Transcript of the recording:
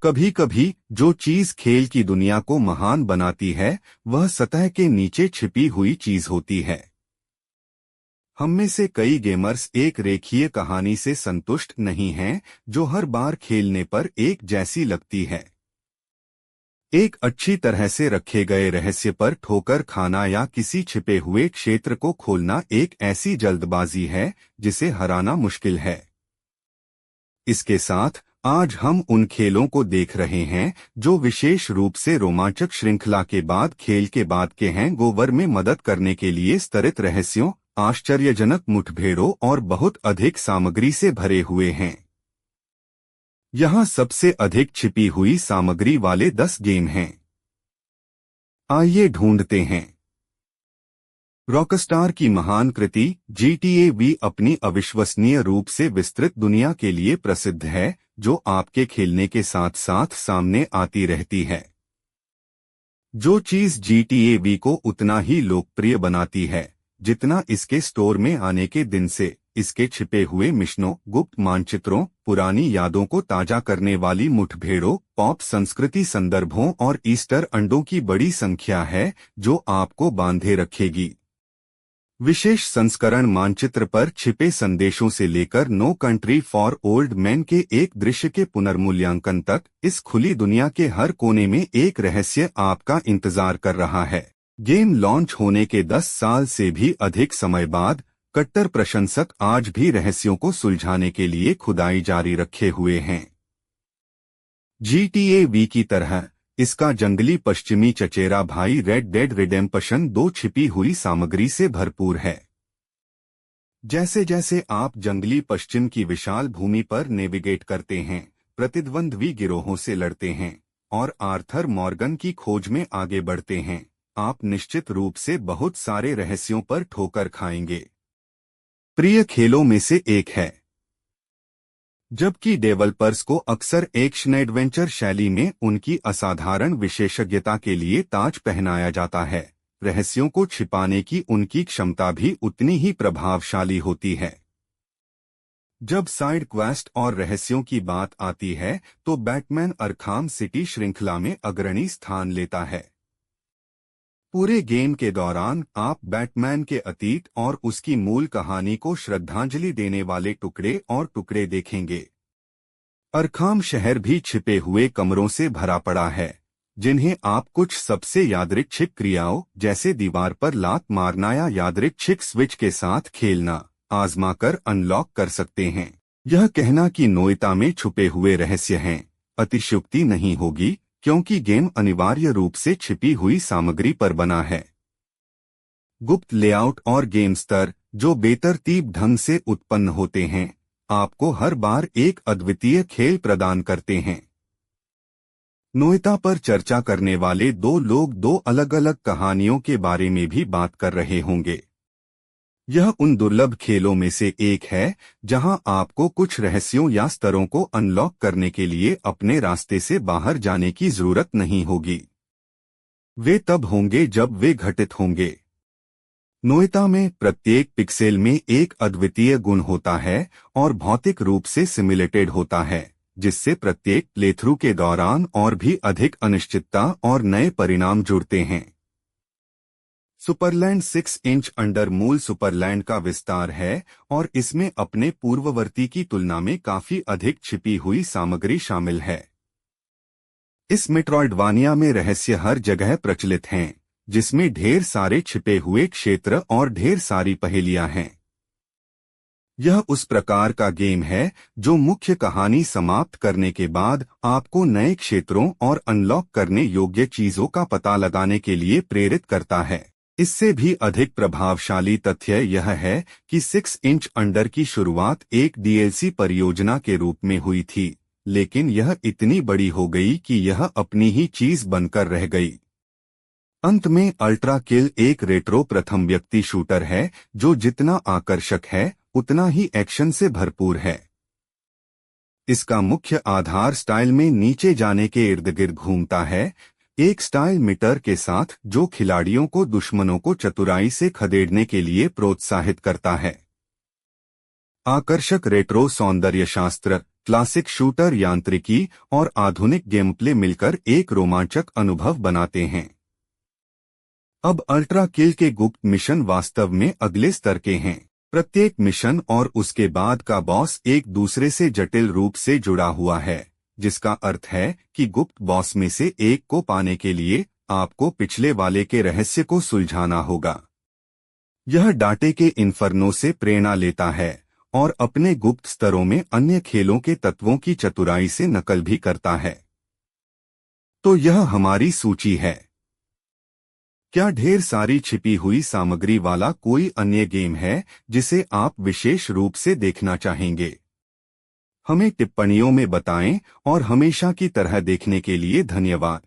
कभी कभी जो चीज खेल की दुनिया को महान बनाती है वह सतह के नीचे छिपी हुई चीज होती है। हम में से कई गेमर्स एक रेखीय कहानी से संतुष्ट नहीं हैं, जो हर बार खेलने पर एक जैसी लगती है। एक अच्छी तरह से रखे गए रहस्य पर ठोकर खाना या किसी छिपे हुए क्षेत्र को खोलना एक ऐसी जल्दबाजी है जिसे हराना मुश्किल है। इसके साथ आज हम उन खेलों को देख रहे हैं जो विशेष रूप से रोमांचक श्रृंखला के बाद खेल के बाद के हैंगओवर में मदद करने के लिए स्तरित रहस्यों, आश्चर्यजनक मुठभेड़ों और बहुत अधिक सामग्री से भरे हुए हैं। यहाँ सबसे अधिक छिपी हुई सामग्री वाले 10 गेम हैं। आइए ढूंढते हैं। रॉकस्टार की महान कृति GTA V अपनी अविश्वसनीय रूप से विस्तृत दुनिया के लिए प्रसिद्ध है, जो आपके खेलने के साथ साथ सामने आती रहती है। जो चीज GTA V को उतना ही लोकप्रिय बनाती है जितना इसके स्टोर में आने के दिन से इसके छिपे हुए मिशनों, गुप्त मानचित्रों, पुरानी यादों को ताजा करने वाली मुठभेड़ों, पॉप संस्कृति संदर्भों और ईस्टर अंडों की बड़ी संख्या है जो आपको बांधे रखेगी। विशेष संस्करण मानचित्र पर छिपे संदेशों से लेकर No Country for Old Man के एक दृश्य के पुनर्मूल्यांकन तक, इस खुली दुनिया के हर कोने में एक रहस्य आपका इंतजार कर रहा है। गेम लॉन्च होने के 10 साल से भी अधिक समय बाद कट्टर प्रशंसक आज भी रहस्यों को सुलझाने के लिए खुदाई जारी रखे हुए हैं। GTA V की तरह इसका जंगली पश्चिमी चचेरा भाई रेड डेड रिडेम्पशन 2 छिपी हुई सामग्री से भरपूर है। जैसे जैसे आप जंगली पश्चिम की विशाल भूमि पर नेविगेट करते हैं, प्रतिद्वंद्वी गिरोहों से लड़ते हैं और आर्थर मॉर्गन की खोज में आगे बढ़ते हैं, आप निश्चित रूप से बहुत सारे रहस्यों पर ठोकर खाएंगे। प्रिय खेलों में से एक है। जबकि डेवलपर्स को अक्सर एक्शन एडवेंचर शैली में उनकी असाधारण विशेषज्ञता के लिए ताज पहनाया जाता है, रहस्यों को छिपाने की उनकी क्षमता भी उतनी ही प्रभावशाली होती है। जब साइड क्वेस्ट और रहस्यों की बात आती है तो बैटमैन अरखाम सिटी श्रृंखला में अग्रणी स्थान लेता है। पूरे गेम के दौरान आप बैटमैन के अतीत और उसकी मूल कहानी को श्रद्धांजलि देने वाले टुकड़े देखेंगे। अरखाम शहर भी छिपे हुए कमरों से भरा पड़ा है, जिन्हें आप कुछ सबसे यादृच्छिक क्रियाओं जैसे दीवार पर लात मारना या यादृच्छिक स्विच के साथ खेलना आजमाकर अनलॉक कर सकते हैं। यह कहना कि नोएटा में छुपे हुए रहस्य हैं अतिशयोक्ति नहीं होगी, क्योंकि गेम अनिवार्य रूप से छिपी हुई सामग्री पर बना है। गुप्त लेआउट और गेम स्तर जो बेतरतीब ढंग से उत्पन्न होते हैं, आपको हर बार एक अद्वितीय खेल प्रदान करते हैं। नोएटा पर चर्चा करने वाले 2 लोग 2 अलग अलग कहानियों के बारे में भी बात कर रहे होंगे। यह उन दुर्लभ खेलों में से एक है जहां आपको कुछ रहस्यों या स्तरों को अनलॉक करने के लिए अपने रास्ते से बाहर जाने की जरूरत नहीं होगी। वे तब होंगे जब वे घटित होंगे। नोएटा में प्रत्येक पिक्सेल में एक अद्वितीय गुण होता है और भौतिक रूप से सिमुलेटेड होता है, जिससे प्रत्येक प्लेथ्रू के दौरान और भी अधिक अनिश्चितता और नए परिणाम जुड़ते हैं। सुपरलैंड 6 इंच अंडर मूल सुपरलैंड का विस्तार है और इसमें अपने पूर्ववर्ती की तुलना में काफी अधिक छिपी हुई सामग्री शामिल है। इस मेट्रॉइडवानिया में रहस्य हर जगह प्रचलित हैं, जिसमें ढेर सारे छिपे हुए क्षेत्र और ढेर सारी पहेलियां हैं। यह उस प्रकार का गेम है जो मुख्य कहानी समाप्त करने के बाद आपको नए क्षेत्रों और अनलॉक करने योग्य चीजों का पता लगाने के लिए प्रेरित करता है। इससे भी अधिक प्रभावशाली तथ्य यह है कि 6 इंच अंडर की शुरुआत एक DLC परियोजना के रूप में हुई थी, लेकिन यह इतनी बड़ी हो गई कि यह अपनी ही चीज बनकर रह गई। अंत में अल्ट्रा किल एक रेट्रो प्रथम व्यक्ति शूटर है जो जितना आकर्षक है उतना ही एक्शन से भरपूर है। इसका मुख्य आधार स्टाइल में नीचे जाने के इर्द गिर्द घूमता है, एक स्टाइल मीटर के साथ जो खिलाड़ियों को दुश्मनों को चतुराई से खदेड़ने के लिए प्रोत्साहित करता है। आकर्षक रेट्रो सौंदर्य शास्त्र, क्लासिक शूटर यांत्रिकी और आधुनिक गेमप्ले मिलकर एक रोमांचक अनुभव बनाते हैं। अब अल्ट्रा किल के गुप्त मिशन वास्तव में अगले स्तर के हैं। प्रत्येक मिशन और उसके बाद का बॉस एक दूसरे से जटिल रूप से जुड़ा हुआ है, जिसका अर्थ है कि गुप्त बॉस में से एक को पाने के लिए आपको पिछले वाले के रहस्य को सुलझाना होगा। यह डाटे के इन्फर्नो से प्रेरणा लेता है और अपने गुप्त स्तरों में अन्य खेलों के तत्वों की चतुराई से नकल भी करता है। तो यह हमारी सूची है। क्या ढेर सारी छिपी हुई सामग्री वाला कोई अन्य गेम है जिसे आप विशेष रूप से देखना चाहेंगे? हमें टिप्पणियों में बताएं और हमेशा की तरह देखने के लिए धन्यवाद।